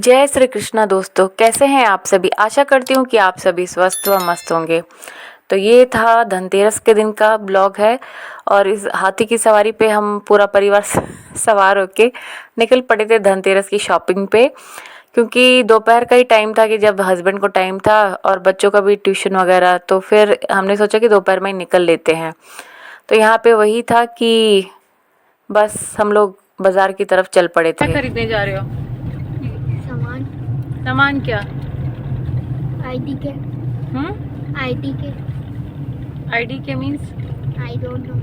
जय श्री कृष्णा दोस्तों, कैसे हैं आप सभी। आशा करती हूँ कि आप सभी स्वस्थ व मस्त होंगे। तो ये था धनतेरस के दिन का ब्लॉग है और इस हाथी की सवारी पे हम पूरा परिवार सवार होके निकल पड़े थे धनतेरस की शॉपिंग पे, क्योंकि दोपहर का ही टाइम था कि जब हस्बैंड को टाइम था और बच्चों का भी ट्यूशन वगैरह, तो फिर हमने सोचा कि दोपहर में ही निकल लेते हैं। तो यहाँ पे वही था कि बस हम लोग बाजार की तरफ चल पड़े थे। क्या खरीदने जा रहे हो? सामान क्या? आईडी के। आईडी के। आईडी के मीन्स आई डोंट नो।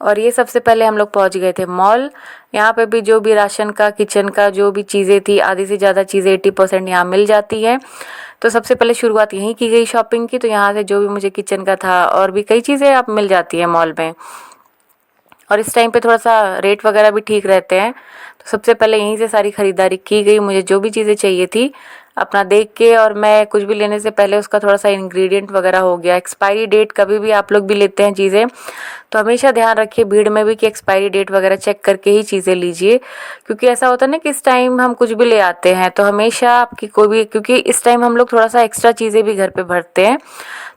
और ये सबसे पहले हम लोग पहुंच गए थे मॉल। यहाँ पे भी जो भी राशन का, किचन का जो भी चीज़ें थी, आधी से ज़्यादा चीज़ें 80% यहाँ मिल जाती है। तो सबसे पहले शुरुआत यहीं की गई शॉपिंग की। तो यहाँ से जो भी मुझे किचन का था और भी कई चीज़ें आप मिल जाती है मॉल में, और इस टाइम पे थोड़ा सा रेट वगैरह भी ठीक रहते हैं। तो सबसे पहले यहीं से सारी ख़रीदारी की गई। मुझे जो भी चीज़ें चाहिए थी अपना देख के, और मैं कुछ भी लेने से पहले उसका थोड़ा सा इंग्रेडिएंट वगैरह हो गया। एक्सपायरी डेट कभी भी आप लोग भी लेते हैं चीज़ें तो हमेशा ध्यान रखिए भीड़ में भी कि एक्सपायरी डेट वगैरह चेक करके ही चीज़ें लीजिए, क्योंकि ऐसा होता है ना कि इस टाइम हम कुछ भी ले आते हैं तो हमेशा आपकी कोई भी, क्योंकि इस टाइम हम लोग थोड़ा सा एक्स्ट्रा चीज़ें भी घर पे भरते हैं,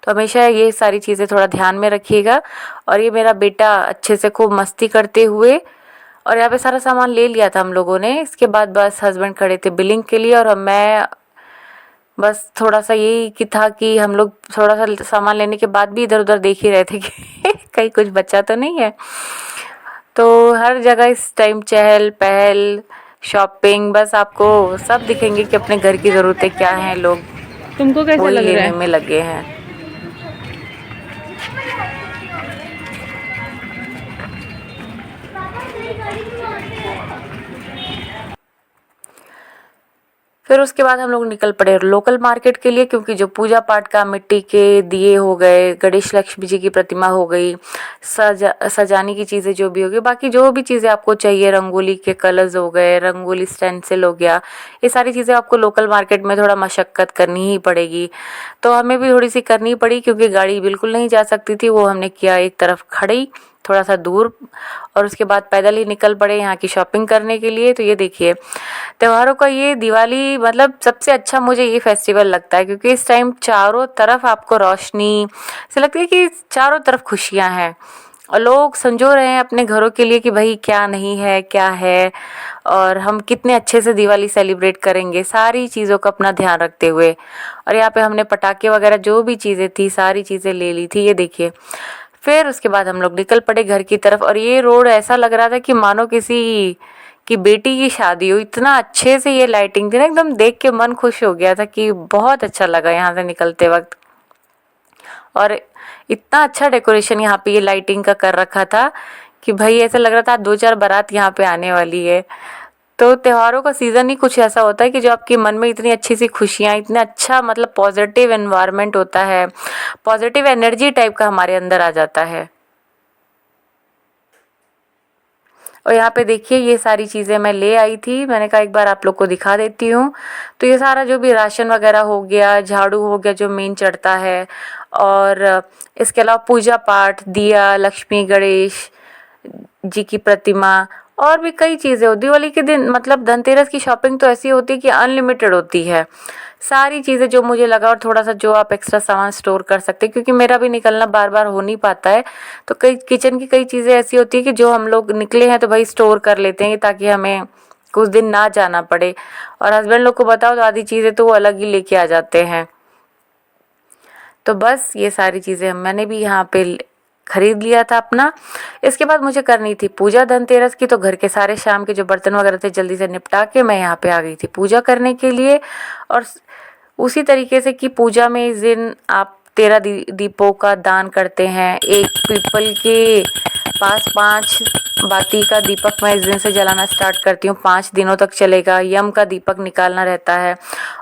तो हमेशा ये सारी चीज़ें थोड़ा ध्यान में रखिएगा। और ये मेरा बेटा अच्छे से खूब मस्ती करते हुए, और यहाँ पे सारा सामान ले लिया था हम लोगों ने। इसके बाद बस हस्बैंड खड़े थे बिलिंग के लिए, और मैं बस थोड़ा सा यही कि था कि हम लोग थोड़ा सा सामान लेने के बाद भी इधर उधर देख ही रहे थे कि कहीं कुछ बचा तो नहीं है। तो हर जगह इस टाइम चहल पहल, शॉपिंग, बस आपको सब दिखेंगे कि अपने घर की ज़रूरतें क्या हैं, लोग तुमको कैसा वही लग रहा लेने है? में लगे हैं। फिर उसके बाद हम लोग निकल पड़े लोकल मार्केट के लिए, क्योंकि जो पूजा पाठ का मिट्टी के दिए हो गए, गणेश लक्ष्मी जी की प्रतिमा हो गई, सजाने की चीज़ें जो भी होगी, बाकी जो भी चीज़ें आपको चाहिए, रंगोली के कलर्स हो गए, रंगोली स्टेंसिल हो गया, ये सारी चीज़ें आपको लोकल मार्केट में थोड़ा मशक्क़त करनी ही पड़ेगी। तो हमें भी थोड़ी सी करनी पड़ी, क्योंकि गाड़ी बिल्कुल नहीं जा सकती थी। वो हमने किया एक तरफ खड़ी थोड़ा सा दूर, और उसके बाद पैदल ही निकल पड़े यहाँ की शॉपिंग करने के लिए। तो ये देखिए, त्योहारों का ये दिवाली मतलब सबसे अच्छा मुझे ये फेस्टिवल लगता है, क्योंकि इस टाइम चारों तरफ आपको रोशनी से लगती है कि चारों तरफ खुशियाँ हैं, और लोग संजो रहे हैं अपने घरों के लिए कि भाई क्या नहीं है क्या है, और हम कितने अच्छे से दिवाली सेलिब्रेट करेंगे, सारी चीज़ों का अपना ध्यान रखते हुए। और यहाँ पे हमने पटाखे वगैरह जो भी चीज़ें थी सारी चीज़ें ले ली थी, ये देखिए। फिर उसके बाद हम लोग निकल पड़े घर की तरफ, और ये रोड ऐसा लग रहा था कि मानो किसी की बेटी की शादी हो। इतना अच्छे से ये लाइटिंग थी ना, एकदम देख के मन खुश हो गया था कि बहुत अच्छा लगा यहाँ से निकलते वक्त। और इतना अच्छा डेकोरेशन यहाँ पे ये लाइटिंग का कर रखा था कि भाई ऐसा लग रहा था 2-4 बारात यहाँ पे आने वाली है। तो त्योहारों का सीज़न ही कुछ ऐसा होता है कि जो आपके मन में इतनी अच्छी सी खुशियाँ, इतना अच्छा मतलब पॉजिटिव एनवायरनमेंट होता है, पॉजिटिव एनर्जी टाइप का हमारे अंदर आ जाता है। और यहाँ पे देखिए ये सारी चीज़ें मैं ले आई थी, मैंने कहा एक बार आप लोग को दिखा देती हूँ। तो ये सारा जो भी राशन वगैरह हो गया, झाड़ू हो गया जो मेन चढ़ता है, और इसके अलावा पूजा पाठ, दिया, लक्ष्मी गणेश जी की प्रतिमा, और भी कई चीज़ें हो। दिवाली के दिन मतलब धनतेरस की शॉपिंग तो ऐसी होती है कि अनलिमिटेड होती है। सारी चीज़ें जो मुझे लगा, और थोड़ा सा जो आप एक्स्ट्रा सामान स्टोर कर सकते हैं, क्योंकि मेरा भी निकलना बार बार हो नहीं पाता है। तो कई किचन की कई चीज़ें ऐसी होती है कि जो हम लोग निकले हैं तो भाई स्टोर कर लेते हैं, ताकि हमें कुछ दिन ना जाना पड़े। और हस्बैंड लोग को बताओ तो आधी चीज़ें तो वो अलग ही लेके आ जाते हैं। तो बस ये सारी चीज़ें मैंने भी यहाँ पे खरीद लिया था अपना। इसके बाद मुझे करनी थी पूजा धनतेरस की, तो घर के सारे शाम के जो बर्तन वगैरह थे जल्दी से निपटा के मैं यहाँ पे आ गई थी पूजा करने के लिए। और उसी तरीके से कि पूजा में इस दिन आप 13 दीपों का दान करते हैं। एक पीपल के पास 5 बाती का दीपक मैं इस दिन से जलाना स्टार्ट करती हूँ, 5 दिनों तक चलेगा। यम का दीपक निकालना रहता है।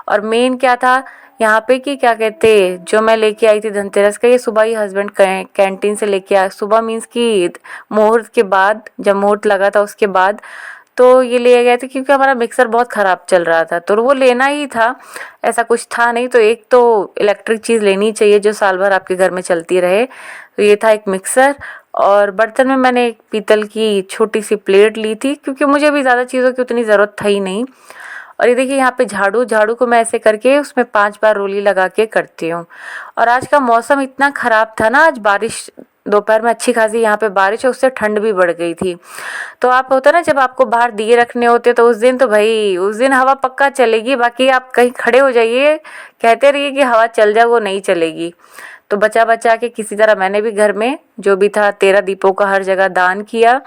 और मेन क्या था यहाँ पे कि क्या कहते, जो मैं लेके आई थी धनतेरस का, ये सुबह ही हस्बैंड कैंटीन से लेके आया। सुबह मीन्स कि मुहूर्त के बाद, जब मुहूर्त लगा था उसके बाद तो ये ले गए थे, क्योंकि हमारा मिक्सर बहुत ख़राब चल रहा था तो वो लेना ही था। ऐसा कुछ था नहीं, तो एक तो इलेक्ट्रिक चीज़ लेनी चाहिए जो साल भर आपके घर में चलती रहे। तो ये था एक मिक्सर, और बर्तन में मैंने एक पीतल की छोटी सी प्लेट ली थी, क्योंकि मुझे भी ज़्यादा चीज़ों की उतनी ज़रूरत था ही नहीं। और ये देखिए यहाँ पे झाड़ू को मैं ऐसे करके उसमें 5 बार रोली लगा के करती हूँ। और आज का मौसम इतना ख़राब था ना, आज बारिश दोपहर में अच्छी खासी यहाँ पे बारिश है, उससे ठंड भी बढ़ गई थी। तो आप होता ना, जब आपको बाहर दिए रखने होते तो उस दिन तो भाई उस दिन हवा पक्का चलेगी, बाकी आप कहीं खड़े हो जाइए, कहते रहिए कि हवा चल जाए, वो नहीं चलेगी। तो बचा बचा के किसी तरह मैंने भी घर में जो भी था 13 दीपों का हर जगह दान किया,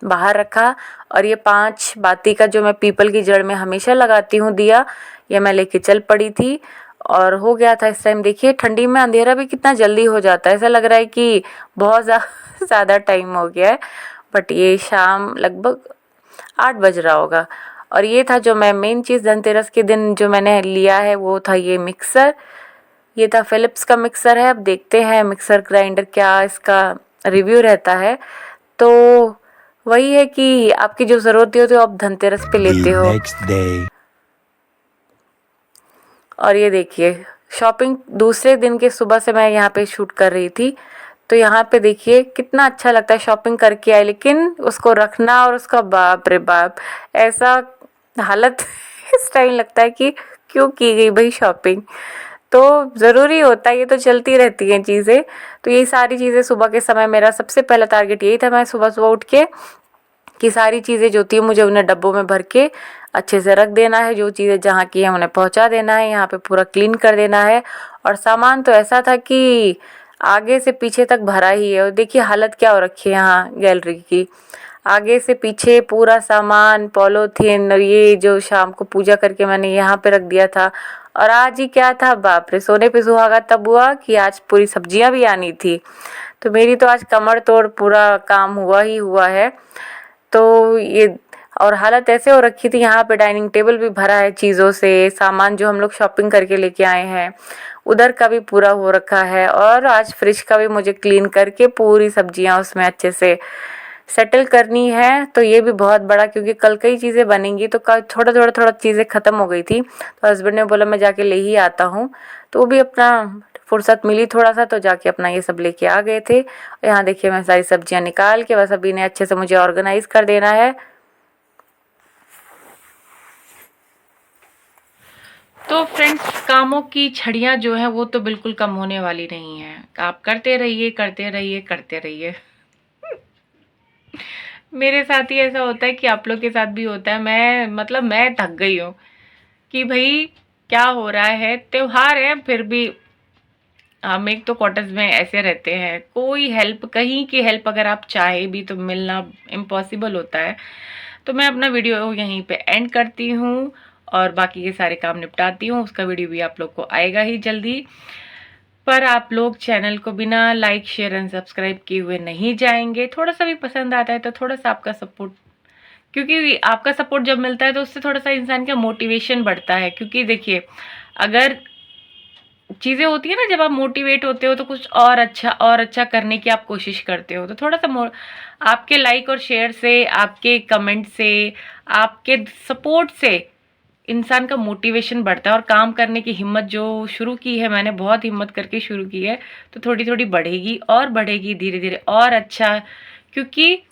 बाहर रखा। और ये 5 बाती का जो मैं पीपल की जड़ में हमेशा लगाती हूँ दिया, ये मैं लेके चल पड़ी थी। और हो गया था इस टाइम, देखिए ठंडी में अंधेरा भी कितना जल्दी हो जाता है, ऐसा लग रहा है कि बहुत ज़्यादा टाइम हो गया है। बट ये शाम लगभग 8 बज रहा होगा। और ये था जो मैं मेन चीज़ धनतेरस के दिन जो मैंने लिया है, वो था ये मिक्सर। ये था फिलिप्स का मिक्सर है। अब देखते हैं मिक्सर ग्राइंडर क्या इसका रिव्यू रहता है। तो वही है कि आपकी जो ज़रूरत होती है आप धनतेरस पे लेते हो। और ये देखिए शॉपिंग दूसरे दिन के सुबह से मैं यहाँ पे शूट कर रही थी, तो यहाँ पे देखिए कितना अच्छा लगता है, शॉपिंग करके आए लेकिन उसको रखना और उसका बाप रे बाप, ऐसा हालत इस टाइम लगता है कि क्यों की गई भाई शॉपिंग। तो ज़रूरी होता है, ये तो चलती रहती हैं चीज़ें। तो ये सारी चीज़ें सुबह के समय मेरा सबसे पहला टारगेट यही था, मैं सुबह सुबह उठ के कि सारी चीज़ें जो थी मुझे उन्हें डब्बों में भर के अच्छे से रख देना है, जो चीज़ें जहाँ की हैं उन्हें पहुँचा देना है, यहाँ पे पूरा क्लीन कर देना है। और सामान तो ऐसा था कि आगे से पीछे तक भरा ही है। और देखिए हालत क्या हो रखी है यहाँ गैलरी की, आगे से पीछे पूरा सामान, पॉलीथीन, और ये जो शाम को पूजा करके मैंने यहाँ पे रख दिया था। और आज ही क्या था, बाप रे, सोने पे सुहागा तब हुआ कि आज पूरी सब्जियां भी आनी थी। तो मेरी तो आज कमर तोड़ पूरा काम हुआ ही हुआ है। तो ये और हालत ऐसे हो रखी थी, यहाँ पे डाइनिंग टेबल भी भरा है चीज़ों से, सामान जो हम लोग शॉपिंग करके लेके आए हैं उधर का भी पूरा हो रखा है। और आज फ्रिज का भी मुझे क्लीन करके पूरी सब्जियां उसमें अच्छे से सेटल करनी है। तो ये भी बहुत बड़ा, क्योंकि कल कई चीज़ें बनेंगी, तो कल थोड़ा चीज़ें ख़त्म हो गई थी, तो हस्बैंड ने बोला मैं जाके ले ही आता हूँ। तो वो भी अपना फुर्सत मिली थोड़ा सा, तो जाके अपना ये सब लेके आ गए थे। यहाँ देखिए मैं सारी सब्जियां निकाल के, बस अभी ने अच्छे से मुझे ऑर्गेनाइज कर देना है। तो फ्रेंड्स, कामों की छड़ियाँ जो हैं वो तो बिल्कुल कम होने वाली नहीं है। आप करते रहिए करते रहिए करते रहिए। मेरे साथ ही ऐसा होता है कि आप लोग के साथ भी होता है। मैं थक गई हूँ कि भाई क्या हो रहा है, त्योहार है फिर भी हम एक तो क्वार्टर्स में ऐसे रहते हैं, कोई हेल्प, कहीं की हेल्प अगर आप चाहे भी तो मिलना इम्पॉसिबल होता है। तो मैं अपना वीडियो यहीं पे एंड करती हूँ और बाकी के सारे काम निपटाती हूँ। उसका वीडियो भी आप लोग को आएगा ही जल्दी। पर आप लोग चैनल को बिना लाइक शेयर एंड सब्सक्राइब किए हुए नहीं जाएंगे। थोड़ा सा भी पसंद आता है तो थोड़ा सा आपका सपोर्ट, क्योंकि आपका सपोर्ट जब मिलता है तो उससे थोड़ा सा इंसान का मोटिवेशन बढ़ता है। क्योंकि देखिए अगर चीज़ें होती है ना, जब आप मोटिवेट होते हो तो कुछ और अच्छा करने की आप कोशिश करते हो, तो थोड़ा सा आपके लाइक और शेयर से, आपके कमेंट से, आपके सपोर्ट से इंसान का मोटिवेशन बढ़ता है और काम करने की हिम्मत जो शुरू की है मैंने, बहुत हिम्मत करके शुरू की है, तो थोड़ी थोड़ी बढ़ेगी और बढ़ेगी धीरे धीरे और अच्छा। क्योंकि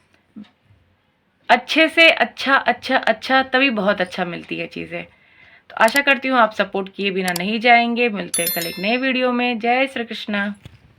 अच्छे से अच्छा तभी बहुत अच्छा मिलती है चीज़ें। तो आशा करती हूँ आप सपोर्ट किए बिना नहीं जाएंगे। मिलते हैं कल एक नए वीडियो में। जय श्री कृष्णा।